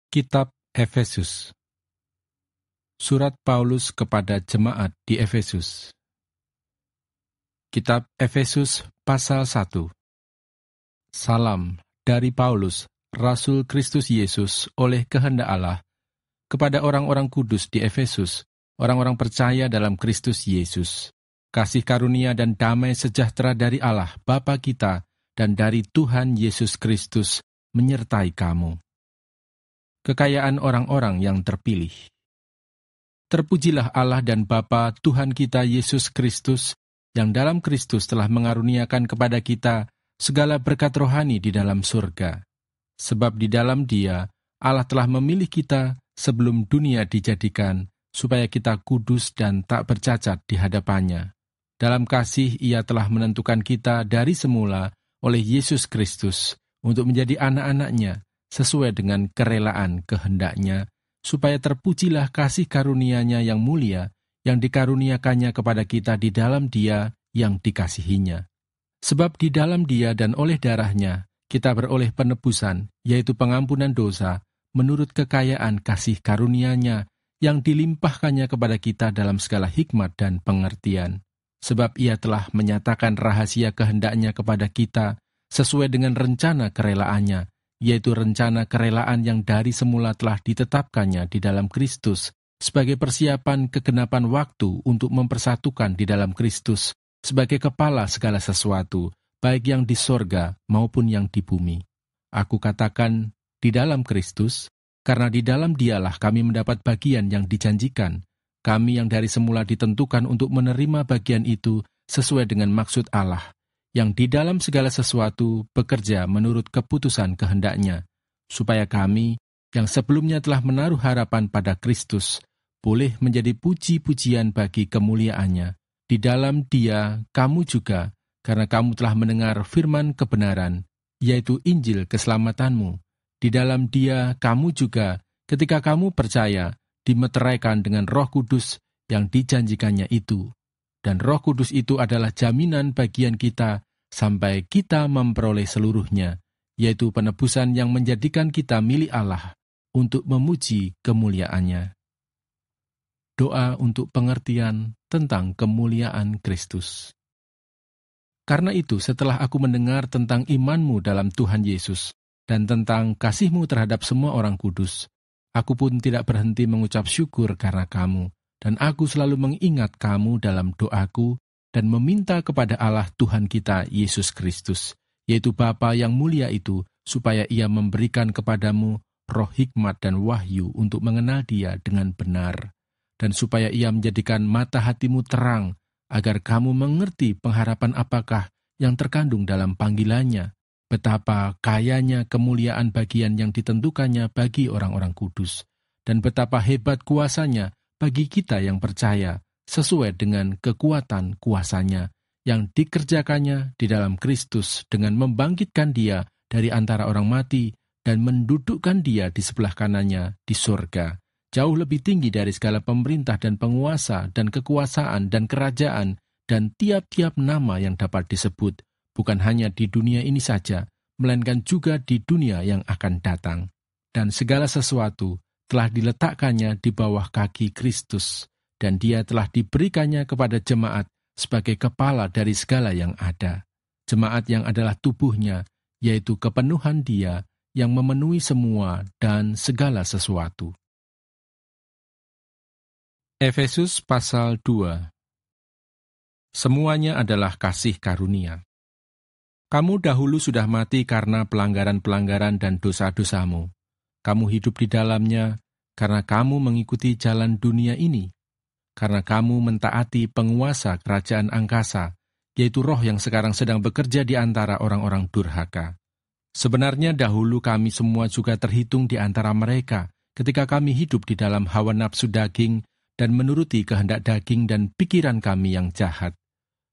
Kitab Efesus. Surat Paulus kepada jemaat di Efesus. Kitab Efesus pasal 1. Salam dari Paulus, Rasul Kristus Yesus oleh kehendak Allah, kepada orang-orang kudus di Efesus, orang-orang percaya dalam Kristus Yesus. Kasih karunia dan damai sejahtera dari Allah Bapa kita dan dari Tuhan Yesus Kristus menyertai kamu. Kekayaan orang-orang yang terpilih. Terpujilah Allah dan Bapa Tuhan kita Yesus Kristus, yang dalam Kristus telah mengaruniakan kepada kita segala berkat rohani di dalam surga. Sebab di dalam Dia, Allah telah memilih kita sebelum dunia dijadikan, supaya kita kudus dan tak bercacat di hadapannya. Dalam kasih Ia telah menentukan kita dari semula oleh Yesus Kristus untuk menjadi anak-anak-Nya, sesuai dengan kerelaan kehendaknya, supaya terpujilah kasih karunia-Nya yang mulia, yang dikaruniakannya kepada kita di dalam Dia yang dikasihinya. Sebab di dalam Dia dan oleh darah-Nya, kita beroleh penebusan, yaitu pengampunan dosa, menurut kekayaan kasih karunia-Nya, yang dilimpahkannya kepada kita dalam segala hikmat dan pengertian. Sebab Ia telah menyatakan rahasia kehendaknya kepada kita, sesuai dengan rencana kerelaannya, yaitu rencana kerelaan yang dari semula telah ditetapkannya di dalam Kristus, sebagai persiapan kegenapan waktu untuk mempersatukan di dalam Kristus, sebagai kepala segala sesuatu, baik yang di sorga maupun yang di bumi. Aku katakan, di dalam Kristus, karena di dalam Dialah kami mendapat bagian yang dijanjikan, kami yang dari semula ditentukan untuk menerima bagian itu sesuai dengan maksud Allah, yang di dalam segala sesuatu bekerja menurut keputusan kehendaknya, supaya kami, yang sebelumnya telah menaruh harapan pada Kristus, boleh menjadi puji-pujian bagi kemuliaannya. Di dalam Dia, kamu juga, karena kamu telah mendengar firman kebenaran, yaitu Injil keselamatanmu. Di dalam Dia, kamu juga, ketika kamu percaya, dimeteraikan dengan Roh Kudus yang dijanjikannya itu. Dan Roh Kudus itu adalah jaminan bagian kita sampai kita memperoleh seluruhnya, yaitu penebusan yang menjadikan kita milik Allah untuk memuji kemuliaannya. Doa untuk pengertian tentang kemuliaan Kristus. Karena itu, setelah aku mendengar tentang imanmu dalam Tuhan Yesus dan tentang kasihmu terhadap semua orang kudus, aku pun tidak berhenti mengucap syukur karena kamu, dan aku selalu mengingat kamu dalam doaku dan meminta kepada Allah Tuhan kita Yesus Kristus, yaitu Bapa yang mulia itu, supaya Ia memberikan kepadamu roh hikmat dan wahyu untuk mengenal Dia dengan benar, dan supaya Ia menjadikan mata hatimu terang, agar kamu mengerti pengharapan apakah yang terkandung dalam panggilannya, betapa kayanya kemuliaan bagian yang ditentukannya bagi orang-orang kudus, dan betapa hebat kuasanya bagi kita yang percaya, sesuai dengan kekuatan kuasanya, yang dikerjakannya di dalam Kristus dengan membangkitkan Dia dari antara orang mati dan mendudukkan Dia di sebelah kanannya di surga, jauh lebih tinggi dari segala pemerintah dan penguasa dan kekuasaan dan kerajaan dan tiap-tiap nama yang dapat disebut, bukan hanya di dunia ini saja, melainkan juga di dunia yang akan datang. Dan segala sesuatu telah diletakkannya di bawah kaki Kristus, dan Dia telah diberikannya kepada jemaat sebagai kepala dari segala yang ada. Jemaat yang adalah tubuhnya, yaitu kepenuhan Dia yang memenuhi semua dan segala sesuatu. Efesus pasal 2. Semuanya adalah kasih karunia. Kamu dahulu sudah mati karena pelanggaran-pelanggaran dan dosa-dosamu. Kamu hidup di dalamnya karena kamu mengikuti jalan dunia ini, karena kamu mentaati penguasa kerajaan angkasa, yaitu roh yang sekarang sedang bekerja di antara orang-orang durhaka. Sebenarnya dahulu kami semua juga terhitung di antara mereka, ketika kami hidup di dalam hawa nafsu daging dan menuruti kehendak daging dan pikiran kami yang jahat.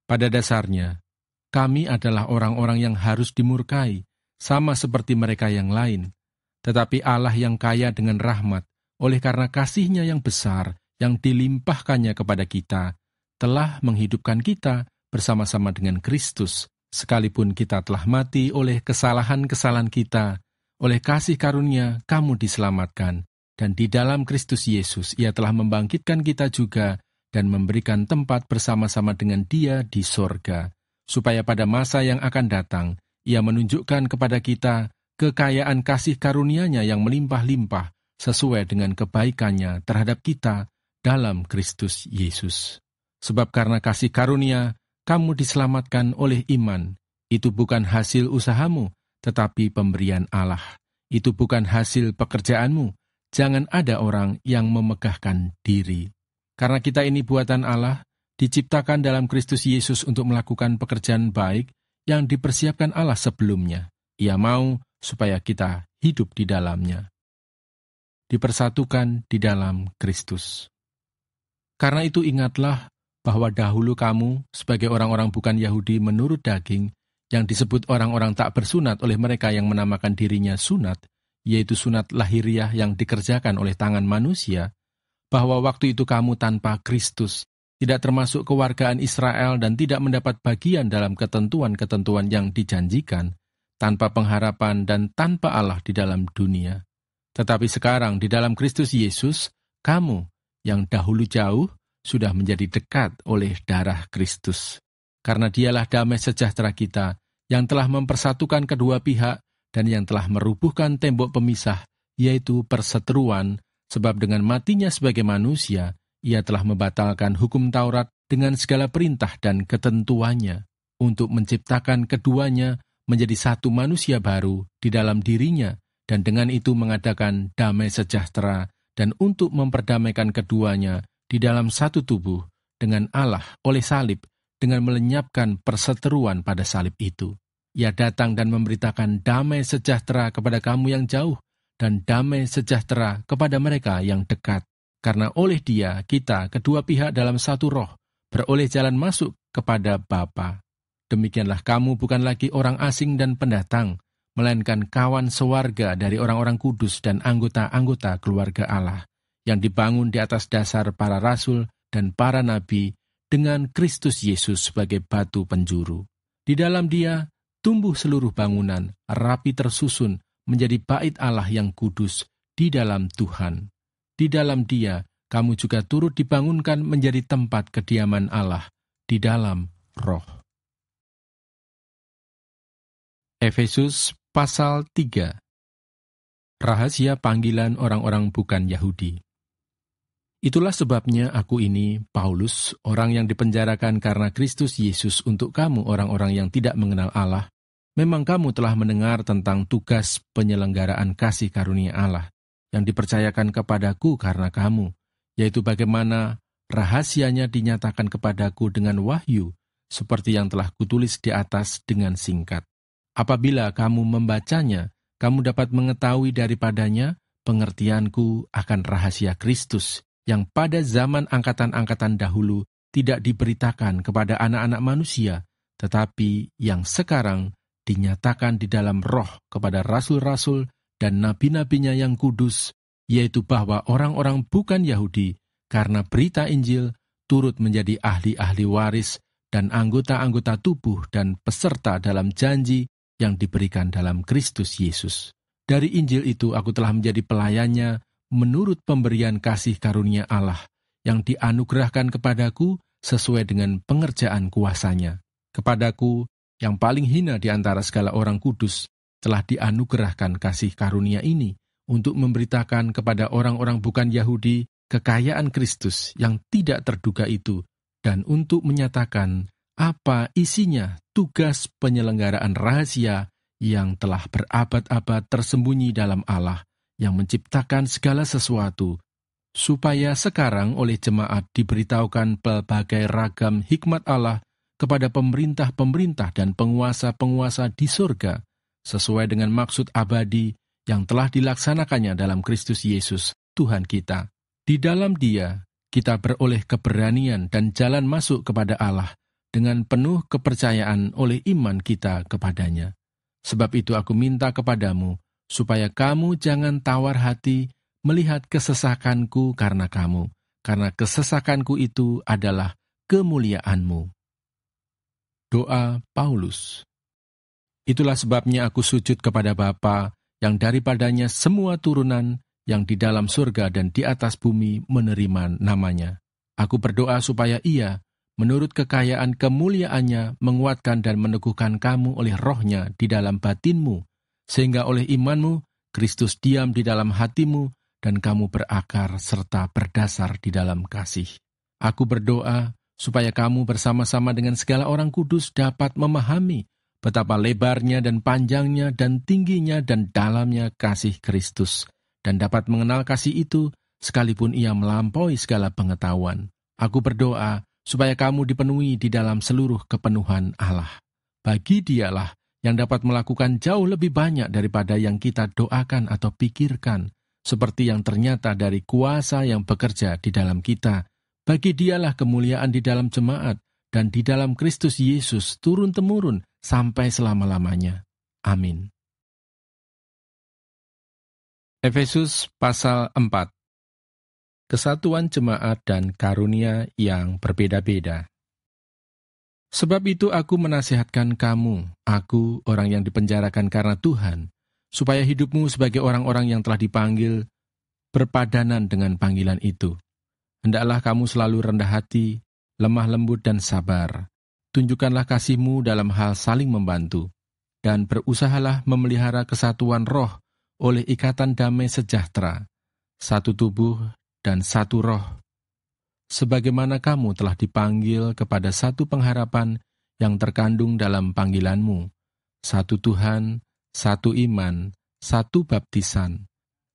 Pada dasarnya, kami adalah orang-orang yang harus dimurkai, sama seperti mereka yang lain. Tetapi Allah yang kaya dengan rahmat, oleh karena kasih-Nya yang besar, yang dilimpahkannya kepada kita, telah menghidupkan kita bersama-sama dengan Kristus, sekalipun kita telah mati oleh kesalahan-kesalahan kita, oleh kasih karunia kamu diselamatkan, dan di dalam Kristus Yesus Ia telah membangkitkan kita juga dan memberikan tempat bersama-sama dengan Dia di sorga, supaya pada masa yang akan datang, Ia menunjukkan kepada kita kekayaan kasih karunia-Nya yang melimpah-limpah sesuai dengan kebaikan-Nya terhadap kita dalam Kristus Yesus. Sebab karena kasih karunia, kamu diselamatkan oleh iman. Itu bukan hasil usahamu, tetapi pemberian Allah. Itu bukan hasil pekerjaanmu. Jangan ada orang yang memegahkan diri. Karena kita ini buatan Allah, diciptakan dalam Kristus Yesus untuk melakukan pekerjaan baik yang dipersiapkan Allah sebelumnya. Ia mau supaya kita hidup di dalamnya. Dipersatukan di dalam Kristus. Karena itu ingatlah bahwa dahulu kamu sebagai orang-orang bukan Yahudi menurut daging, yang disebut orang-orang tak bersunat oleh mereka yang menamakan dirinya sunat, yaitu sunat lahiriah yang dikerjakan oleh tangan manusia, bahwa waktu itu kamu tanpa Kristus, tidak termasuk kewargaan Israel dan tidak mendapat bagian dalam ketentuan-ketentuan yang dijanjikan, tanpa pengharapan dan tanpa Allah di dalam dunia. Tetapi sekarang di dalam Kristus Yesus, kamu yang dahulu jauh, sudah menjadi dekat oleh darah Kristus. Karena dialah damai sejahtera kita, yang telah mempersatukan kedua pihak, dan yang telah merubuhkan tembok pemisah, yaitu perseteruan, sebab dengan matinya sebagai manusia, ia telah membatalkan hukum Taurat dengan segala perintah dan ketentuannya, untuk menciptakan keduanya menjadi satu manusia baru di dalam dirinya, dan dengan itu mengadakan damai sejahtera, dan untuk memperdamaikan keduanya di dalam satu tubuh dengan Allah oleh salib, dengan melenyapkan perseteruan pada salib itu. Ia datang dan memberitakan damai sejahtera kepada kamu yang jauh, dan damai sejahtera kepada mereka yang dekat. Karena oleh Dia, kita, kedua pihak dalam satu roh, beroleh jalan masuk kepada Bapa. Demikianlah kamu bukan lagi orang asing dan pendatang, melainkan kawan sewarga dari orang-orang kudus dan anggota-anggota keluarga Allah, yang dibangun di atas dasar para rasul dan para nabi dengan Kristus Yesus sebagai batu penjuru. Di dalam Dia, tumbuh seluruh bangunan, rapi tersusun, menjadi bait Allah yang kudus di dalam Tuhan. Di dalam Dia, kamu juga turut dibangunkan menjadi tempat kediaman Allah di dalam Roh. Efesus pasal 3. Rahasia panggilan orang-orang bukan Yahudi. Itulah sebabnya aku ini, Paulus, orang yang dipenjarakan karena Kristus Yesus untuk kamu orang-orang yang tidak mengenal Allah. Memang kamu telah mendengar tentang tugas penyelenggaraan kasih karunia Allah yang dipercayakan kepadaku karena kamu, yaitu bagaimana rahasianya dinyatakan kepadaku dengan wahyu, seperti yang telah kutulis di atas dengan singkat. Apabila kamu membacanya, kamu dapat mengetahui daripadanya pengertianku akan rahasia Kristus, yang pada zaman angkatan-angkatan dahulu tidak diberitakan kepada anak-anak manusia, tetapi yang sekarang dinyatakan di dalam Roh kepada rasul-rasul dan nabi-nabinya yang kudus, yaitu bahwa orang-orang bukan Yahudi, karena berita Injil, turut menjadi ahli-ahli waris dan anggota-anggota tubuh dan peserta dalam janji yang diberikan dalam Kristus Yesus. Dari Injil itu aku telah menjadi pelayannya menurut pemberian kasih karunia Allah yang dianugerahkan kepadaku sesuai dengan pengerjaan kuasanya. Kepadaku, yang paling hina di antara segala orang kudus, telah dianugerahkan kasih karunia ini untuk memberitakan kepada orang-orang bukan Yahudi kekayaan Kristus yang tidak terduga itu, dan untuk menyatakan apa isinya tugas penyelenggaraan rahasia yang telah berabad-abad tersembunyi dalam Allah, yang menciptakan segala sesuatu, supaya sekarang oleh jemaat diberitahukan pelbagai ragam hikmat Allah kepada pemerintah-pemerintah dan penguasa-penguasa di surga, sesuai dengan maksud abadi yang telah dilaksanakannya dalam Kristus Yesus, Tuhan kita. Di dalam Dia, kita beroleh keberanian dan jalan masuk kepada Allah dengan penuh kepercayaan oleh iman kita kepadanya. Sebab itu aku minta kepadamu, supaya kamu jangan tawar hati melihat kesesakanku karena kamu, karena kesesakanku itu adalah kemuliaanmu. Doa Paulus. Itulah sebabnya aku sujud kepada Bapa yang daripadanya semua turunan yang di dalam surga dan di atas bumi menerima namanya. Aku berdoa supaya Ia, menurut kekayaan kemuliaannya, menguatkan dan meneguhkan kamu oleh rohnya di dalam batinmu, sehingga oleh imanmu, Kristus diam di dalam hatimu, dan kamu berakar serta berdasar di dalam kasih. Aku berdoa supaya kamu bersama-sama dengan segala orang kudus dapat memahami betapa lebarnya dan panjangnya dan tingginya dan dalamnya kasih Kristus, dan dapat mengenal kasih itu sekalipun ia melampaui segala pengetahuan. Aku berdoa supaya kamu dipenuhi di dalam seluruh kepenuhan Allah. Bagi Dialah yang dapat melakukan jauh lebih banyak daripada yang kita doakan atau pikirkan, seperti yang ternyata dari kuasa yang bekerja di dalam kita. Bagi Dialah kemuliaan di dalam jemaat dan di dalam Kristus Yesus turun-temurun sampai selama-lamanya. Amin. Efesus pasal 4. Kesatuan jemaat dan karunia yang berbeda-beda. Sebab itu aku menasihatkan kamu, aku orang yang dipenjarakan karena Tuhan, supaya hidupmu sebagai orang-orang yang telah dipanggil berpadanan dengan panggilan itu. Hendaklah kamu selalu rendah hati, lemah lembut dan sabar. Tunjukkanlah kasihmu dalam hal saling membantu, dan berusahalah memelihara kesatuan roh oleh ikatan damai sejahtera, satu tubuh dan satu roh. Sebagaimana kamu telah dipanggil kepada satu pengharapan yang terkandung dalam panggilanmu, satu Tuhan, satu iman, satu baptisan,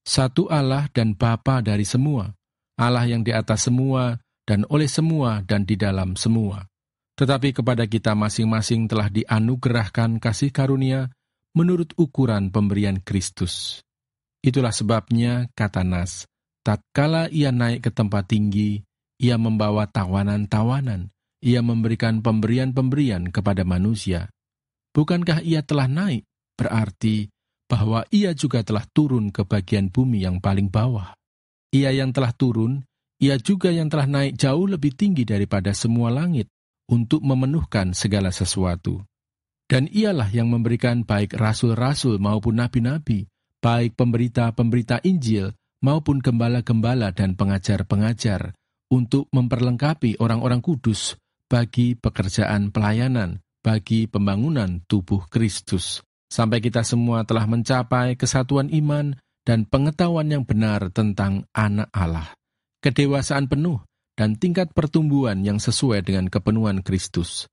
satu Allah dan Bapa dari semua, Allah yang di atas semua, dan oleh semua, dan di dalam semua. Tetapi kepada kita masing-masing telah dianugerahkan kasih karunia menurut ukuran pemberian Kristus. Itulah sebabnya, kata Nas, tatkala ia naik ke tempat tinggi, ia membawa tawanan-tawanan, ia memberikan pemberian-pemberian kepada manusia. Bukankah ia telah naik, berarti bahwa ia juga telah turun ke bagian bumi yang paling bawah. Ia yang telah turun, ia juga yang telah naik jauh lebih tinggi daripada semua langit, untuk memenuhkan segala sesuatu. Dan ialah yang memberikan baik rasul-rasul maupun nabi-nabi, baik pemberita-pemberita Injil maupun gembala-gembala dan pengajar-pengajar, untuk memperlengkapi orang-orang kudus bagi pekerjaan pelayanan, bagi pembangunan tubuh Kristus, sampai kita semua telah mencapai kesatuan iman dan pengetahuan yang benar tentang Anak Allah, kedewasaan penuh, dan tingkat pertumbuhan yang sesuai dengan kepenuhan Kristus.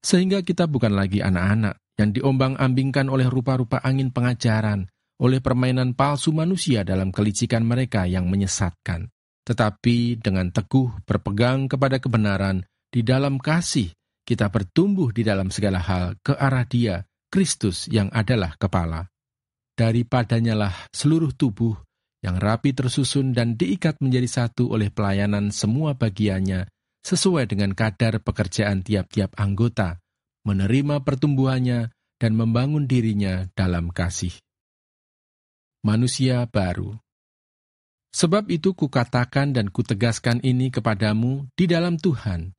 Sehingga kita bukan lagi anak-anak yang diombang-ambingkan oleh rupa-rupa angin pengajaran, oleh permainan palsu manusia dalam kelicikan mereka yang menyesatkan. Tetapi dengan teguh berpegang kepada kebenaran, di dalam kasih, kita bertumbuh di dalam segala hal ke arah Dia, Kristus yang adalah kepala. Daripadanyalah seluruh tubuh, yang rapi tersusun dan diikat menjadi satu oleh pelayanan semua bagiannya, sesuai dengan kadar pekerjaan tiap-tiap anggota, menerima pertumbuhannya dan membangun dirinya dalam kasih. Manusia baru. Sebab itu kukatakan dan kutegaskan ini kepadamu di dalam Tuhan.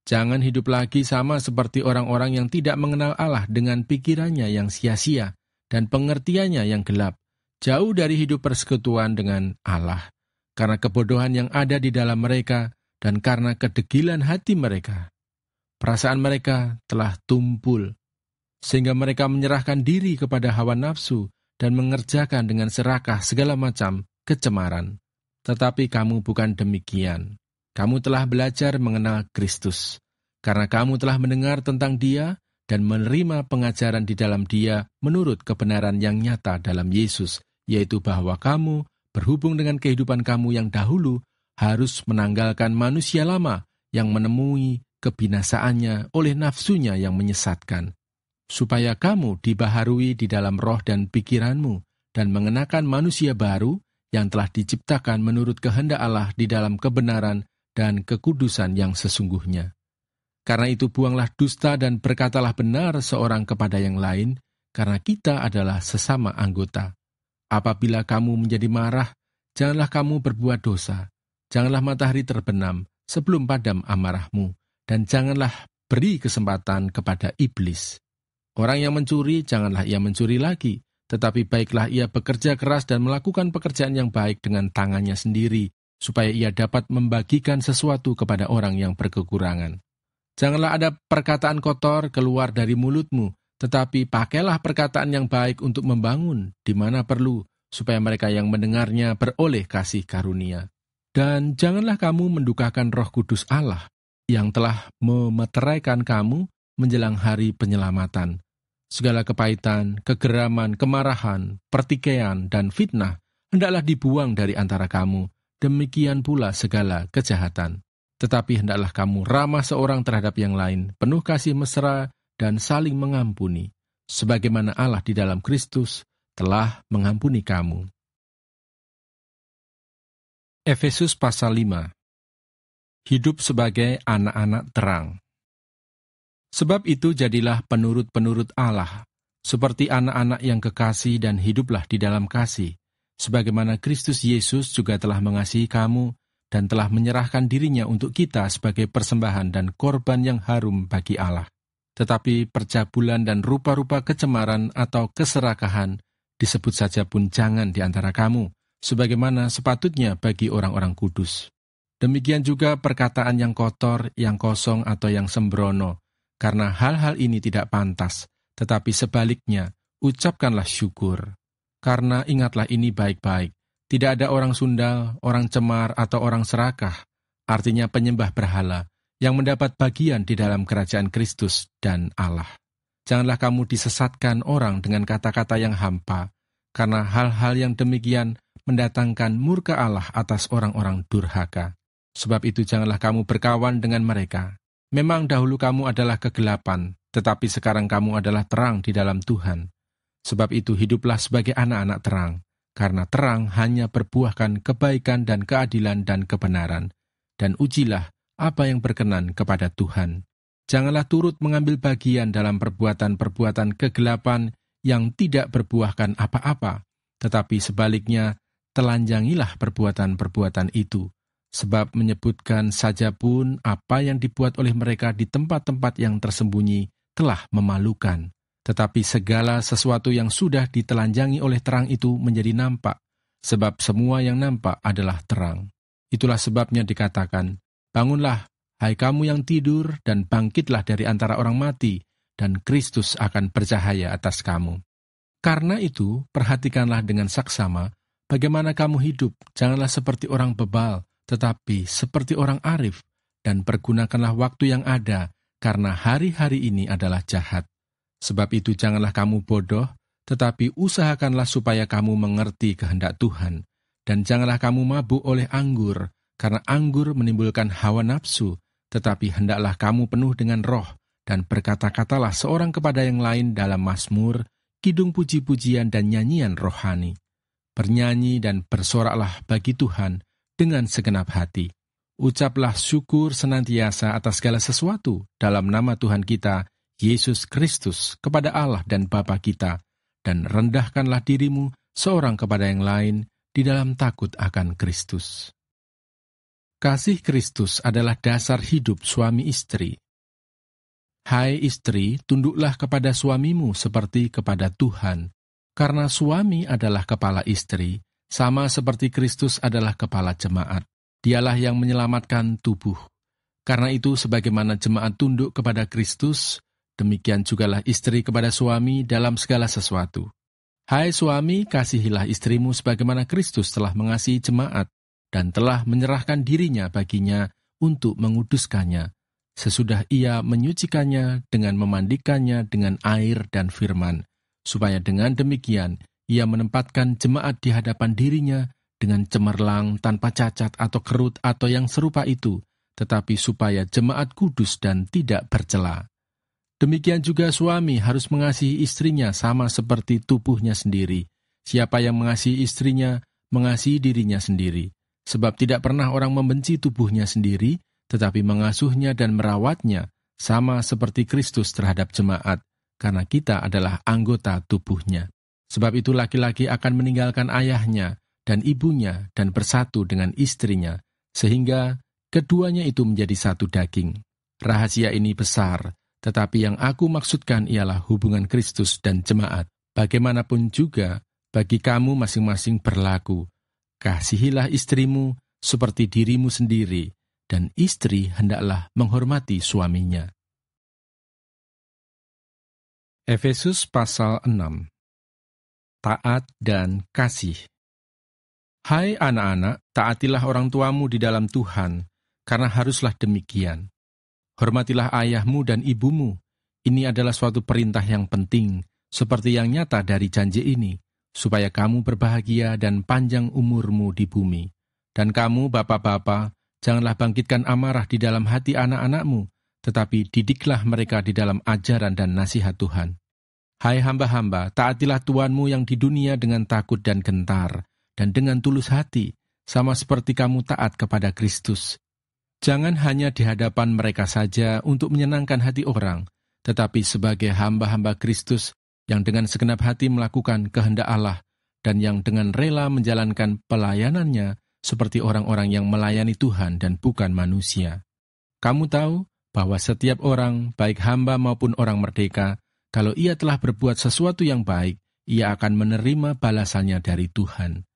Jangan hidup lagi sama seperti orang-orang yang tidak mengenal Allah dengan pikirannya yang sia-sia dan pengertiannya yang gelap, jauh dari hidup persekutuan dengan Allah, karena kebodohan yang ada di dalam mereka dan karena kedegilan hati mereka. Perasaan mereka telah tumpul, sehingga mereka menyerahkan diri kepada hawa nafsu dan mengerjakan dengan serakah segala macam kecemaran. Tetapi kamu bukan demikian. Kamu telah belajar mengenal Kristus, karena kamu telah mendengar tentang Dia dan menerima pengajaran di dalam Dia menurut kebenaran yang nyata dalam Yesus, yaitu bahwa kamu, berhubung dengan kehidupan kamu yang dahulu, harus menanggalkan manusia lama yang menemui kebinasaannya oleh nafsunya yang menyesatkan, supaya kamu dibaharui di dalam roh dan pikiranmu, dan mengenakan manusia baru yang telah diciptakan menurut kehendak Allah di dalam kebenaran dan kekudusan yang sesungguhnya. Karena itu buanglah dusta dan berkatalah benar seorang kepada yang lain, karena kita adalah sesama anggota. Apabila kamu menjadi marah, janganlah kamu berbuat dosa. Janganlah matahari terbenam sebelum padam amarahmu, dan janganlah beri kesempatan kepada iblis. Orang yang mencuri, janganlah ia mencuri lagi, tetapi baiklah ia bekerja keras dan melakukan pekerjaan yang baik dengan tangannya sendiri, supaya ia dapat membagikan sesuatu kepada orang yang berkekurangan. Janganlah ada perkataan kotor keluar dari mulutmu, tetapi pakailah perkataan yang baik untuk membangun di mana perlu, supaya mereka yang mendengarnya beroleh kasih karunia. Dan janganlah kamu mendukakan Roh Kudus Allah, yang telah memeteraikan kamu menjelang hari penyelamatan. Segala kepahitan, kegeraman, kemarahan, pertikaian, dan fitnah hendaklah dibuang dari antara kamu, demikian pula segala kejahatan. Tetapi hendaklah kamu ramah seorang terhadap yang lain, penuh kasih mesra dan saling mengampuni, sebagaimana Allah di dalam Kristus telah mengampuni kamu. Efesus pasal 5. Hidup sebagai anak-anak terang. Sebab itu jadilah penurut-penurut Allah, seperti anak-anak yang kekasih dan hiduplah di dalam kasih, sebagaimana Kristus Yesus juga telah mengasihi kamu dan telah menyerahkan dirinya untuk kita sebagai persembahan dan korban yang harum bagi Allah. Tetapi percabulan dan rupa-rupa kecemaran atau keserakahan disebut saja pun jangan di antara kamu, sebagaimana sepatutnya bagi orang-orang kudus. Demikian juga perkataan yang kotor, yang kosong atau yang sembrono, karena hal-hal ini tidak pantas, tetapi sebaliknya, ucapkanlah syukur. Karena ingatlah ini baik-baik, tidak ada orang sundal, orang cemar, atau orang serakah, artinya penyembah berhala, yang mendapat bagian di dalam kerajaan Kristus dan Allah. Janganlah kamu disesatkan orang dengan kata-kata yang hampa, karena hal-hal yang demikian mendatangkan murka Allah atas orang-orang durhaka. Sebab itu janganlah kamu berkawan dengan mereka. Memang dahulu kamu adalah kegelapan, tetapi sekarang kamu adalah terang di dalam Tuhan. Sebab itu hiduplah sebagai anak-anak terang, karena terang hanya berbuahkan kebaikan dan keadilan dan kebenaran. Dan ujilah apa yang berkenan kepada Tuhan. Janganlah turut mengambil bagian dalam perbuatan-perbuatan kegelapan yang tidak berbuahkan apa-apa, tetapi sebaliknya telanjangilah perbuatan-perbuatan itu. Sebab menyebutkan saja pun apa yang dibuat oleh mereka di tempat-tempat yang tersembunyi telah memalukan. Tetapi segala sesuatu yang sudah ditelanjangi oleh terang itu menjadi nampak, sebab semua yang nampak adalah terang. Itulah sebabnya dikatakan, bangunlah, hai kamu yang tidur, dan bangkitlah dari antara orang mati, dan Kristus akan bercahaya atas kamu. Karena itu, perhatikanlah dengan saksama, bagaimana kamu hidup, janganlah seperti orang bebal, tetapi seperti orang arif, dan pergunakanlah waktu yang ada, karena hari-hari ini adalah jahat. Sebab itu janganlah kamu bodoh, tetapi usahakanlah supaya kamu mengerti kehendak Tuhan. Dan janganlah kamu mabuk oleh anggur, karena anggur menimbulkan hawa nafsu, tetapi hendaklah kamu penuh dengan roh, dan berkata-katalah seorang kepada yang lain dalam mazmur, kidung puji-pujian dan nyanyian rohani. Bernyanyi dan bersoraklah bagi Tuhan, dengan segenap hati. Ucaplah syukur senantiasa atas segala sesuatu dalam nama Tuhan kita, Yesus Kristus, kepada Allah dan Bapa kita, dan rendahkanlah dirimu seorang kepada yang lain di dalam takut akan Kristus. Kasih Kristus adalah dasar hidup suami istri. Hai istri, tunduklah kepada suamimu seperti kepada Tuhan, karena suami adalah kepala istri, sama seperti Kristus adalah kepala jemaat. Dialah yang menyelamatkan tubuh. Karena itu, sebagaimana jemaat tunduk kepada Kristus, demikian jugalah istri kepada suami dalam segala sesuatu. Hai suami, kasihilah istrimu sebagaimana Kristus telah mengasihi jemaat, dan telah menyerahkan dirinya baginya untuk menguduskannya, sesudah ia menyucikannya dengan memandikannya dengan air dan firman, supaya dengan demikian ia menempatkan jemaat di hadapan dirinya dengan cemerlang, tanpa cacat atau kerut atau yang serupa itu, tetapi supaya jemaat kudus dan tidak bercela. Demikian juga suami harus mengasihi istrinya sama seperti tubuhnya sendiri. Siapa yang mengasihi istrinya, mengasihi dirinya sendiri. Sebab tidak pernah orang membenci tubuhnya sendiri, tetapi mengasuhnya dan merawatnya, sama seperti Kristus terhadap jemaat, karena kita adalah anggota tubuhnya. Sebab itu laki-laki akan meninggalkan ayahnya dan ibunya dan bersatu dengan istrinya, sehingga keduanya itu menjadi satu daging. Rahasia ini besar, tetapi yang aku maksudkan ialah hubungan Kristus dan jemaat. Bagaimanapun juga, bagi kamu masing-masing berlaku, kasihilah istrimu seperti dirimu sendiri, dan istri hendaklah menghormati suaminya. Efesus pasal 6. Taat dan kasih. Hai anak-anak, taatilah orang tuamu di dalam Tuhan, karena haruslah demikian. Hormatilah ayahmu dan ibumu. Ini adalah suatu perintah yang penting, seperti yang nyata dari janji ini, supaya kamu berbahagia dan panjang umurmu di bumi. Dan kamu, bapak-bapak, janganlah bangkitkan amarah di dalam hati anak-anakmu, tetapi didiklah mereka di dalam ajaran dan nasihat Tuhan. Hai hamba-hamba, taatilah Tuanmu yang di dunia dengan takut dan gentar, dan dengan tulus hati, sama seperti kamu taat kepada Kristus. Jangan hanya di hadapan mereka saja untuk menyenangkan hati orang, tetapi sebagai hamba-hamba Kristus yang dengan segenap hati melakukan kehendak Allah, dan yang dengan rela menjalankan pelayanannya seperti orang-orang yang melayani Tuhan dan bukan manusia. Kamu tahu bahwa setiap orang, baik hamba maupun orang merdeka, kalau ia telah berbuat sesuatu yang baik, ia akan menerima balasannya dari Tuhan.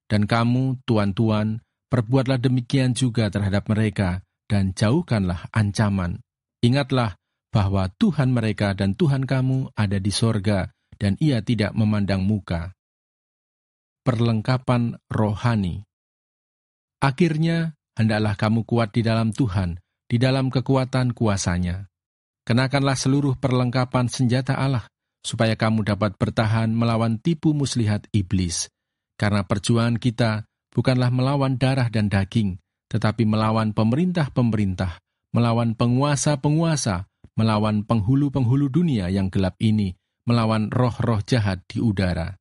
Dan kamu, tuan-tuan, perbuatlah demikian juga terhadap mereka, dan jauhkanlah ancaman. Ingatlah bahwa Tuhan mereka dan Tuhan kamu ada di sorga, dan ia tidak memandang muka. Perlengkapan rohani. Akhirnya, hendaklah kamu kuat di dalam Tuhan, di dalam kekuatan kuasa-Nya. Kenakanlah seluruh perlengkapan senjata Allah, supaya kamu dapat bertahan melawan tipu muslihat iblis. Karena perjuangan kita bukanlah melawan darah dan daging, tetapi melawan pemerintah-pemerintah, melawan penguasa-penguasa, melawan penghulu-penghulu dunia yang gelap ini, melawan roh-roh jahat di udara.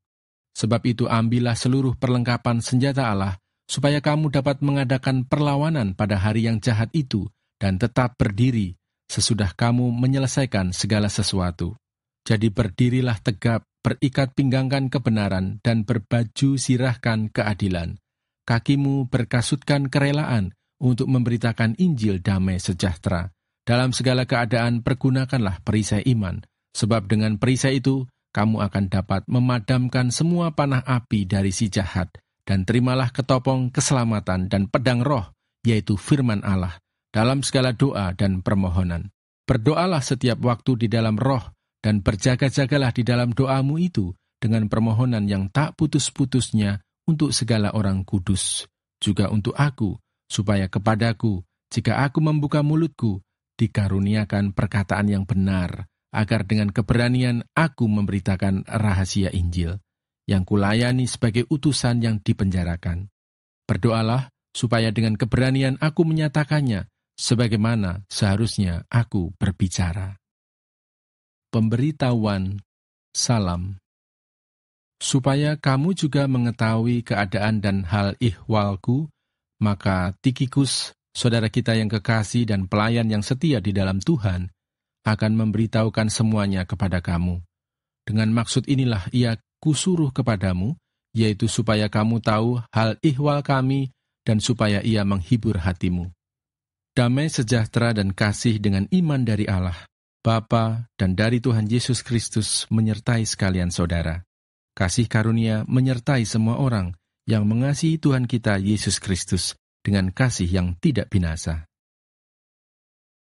Sebab itu ambillah seluruh perlengkapan senjata Allah, supaya kamu dapat mengadakan perlawanan pada hari yang jahat itu, dan tetap berdiri, sesudah kamu menyelesaikan segala sesuatu. Jadi berdirilah tegap, berikat pinggangkan kebenaran, dan berbaju sirahkan keadilan. Kakimu berkasutkan kerelaan untuk memberitakan Injil damai sejahtera. Dalam segala keadaan pergunakanlah perisai iman, sebab dengan perisai itu kamu akan dapat memadamkan semua panah api dari si jahat, dan terimalah ketopong keselamatan dan pedang roh, yaitu firman Allah, dalam segala doa dan permohonan. Berdoalah setiap waktu di dalam roh, dan berjaga-jagalah di dalam doamu itu dengan permohonan yang tak putus-putusnya untuk segala orang kudus, juga untuk aku, supaya kepadaku, jika aku membuka mulutku, dikaruniakan perkataan yang benar, agar dengan keberanian aku memberitakan rahasia Injil, yang kulayani sebagai utusan yang dipenjarakan. Berdoalah, supaya dengan keberanian aku menyatakannya, sebagaimana seharusnya aku berbicara. Pemberitahuan salam. Supaya kamu juga mengetahui keadaan dan hal ihwalku, maka Tikhikus, saudara kita yang kekasih dan pelayan yang setia di dalam Tuhan, akan memberitahukan semuanya kepada kamu. Dengan maksud inilah ia kusuruh kepadamu, yaitu supaya kamu tahu hal ihwal kami dan supaya ia menghibur hatimu. Damai sejahtera dan kasih dengan iman dari Allah, Bapa, dan dari Tuhan Yesus Kristus menyertai sekalian saudara. Kasih karunia menyertai semua orang yang mengasihi Tuhan kita Yesus Kristus dengan kasih yang tidak binasa.